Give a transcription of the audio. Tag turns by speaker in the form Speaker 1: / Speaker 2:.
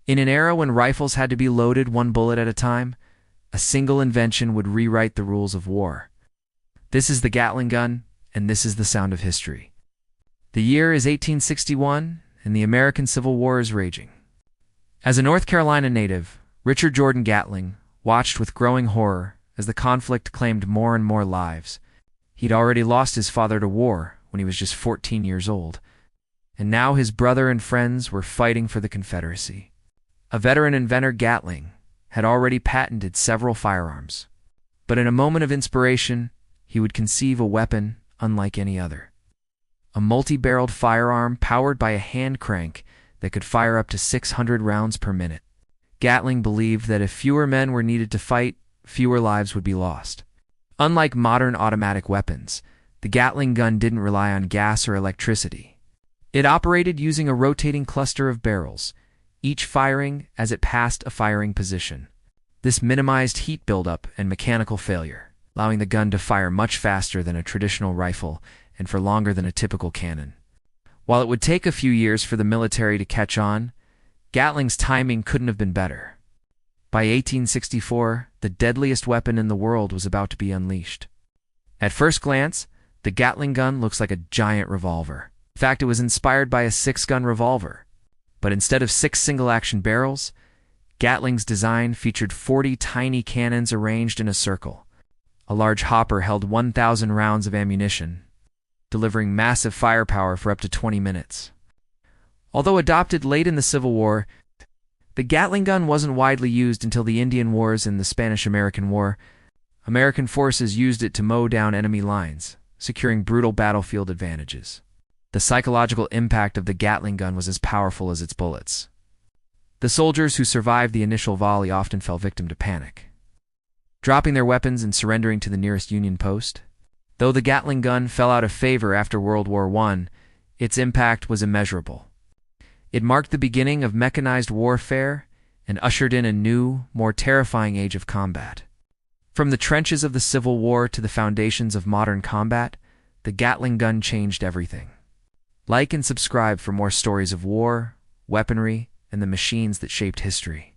Speaker 1: In an era when rifles had to be loaded one bullet at a time, a single invention would rewrite the rules of war. This is the Gatling gun, and this is the sound of history. The year is 1861, and the American Civil War is raging. As a North Carolina native, Richard Jordan Gatling watched with growing horror as the conflict claimed more and more lives. He'd already lost his father to war when he was just 14 years old, and now his brother and friends were fighting for the Confederacy. A veteran inventor, Gatling had already patented several firearms, but in a moment of inspiration, he would conceive a weapon unlike any other. A multi-barreled firearm powered by a hand crank that could fire up to 600 rounds per minute. Gatling believed that if fewer men were needed to fight, fewer lives would be lost. Unlike modern automatic weapons, the Gatling gun didn't rely on gas or electricity. It operated using a rotating cluster of barrels, each firing as it passed a firing position. This minimized heat buildup and mechanical failure, allowing the gun to fire much faster than a traditional rifle and for longer than a typical cannon. While it would take a few years for the military to catch on, Gatling's timing couldn't have been better. By 1864, the deadliest weapon in the world was about to be unleashed. At first glance, the Gatling gun looks like a giant revolver. In fact, it was inspired by a 6-gun revolver. But instead of 6 single-action barrels, Gatling's design featured 40 tiny cannons arranged in a circle. A large hopper held 1,000 rounds of ammunition, delivering massive firepower for up to 20 minutes. Although adopted late in the Civil War, the Gatling gun wasn't widely used until the Indian Wars and the Spanish-American War. American forces used it to mow down enemy lines, securing brutal battlefield advantages. The psychological impact of the Gatling gun was as powerful as its bullets. The soldiers who survived the initial volley often fell victim to panic, dropping their weapons and surrendering to the nearest Union post. Though the Gatling gun fell out of favor after World War I, its impact was immeasurable. It marked the beginning of mechanized warfare and ushered in a new, more terrifying age of combat. From the trenches of the Civil War to the foundations of modern combat, the Gatling gun changed everything. Like and subscribe for more stories of war, weaponry, and the machines that shaped history.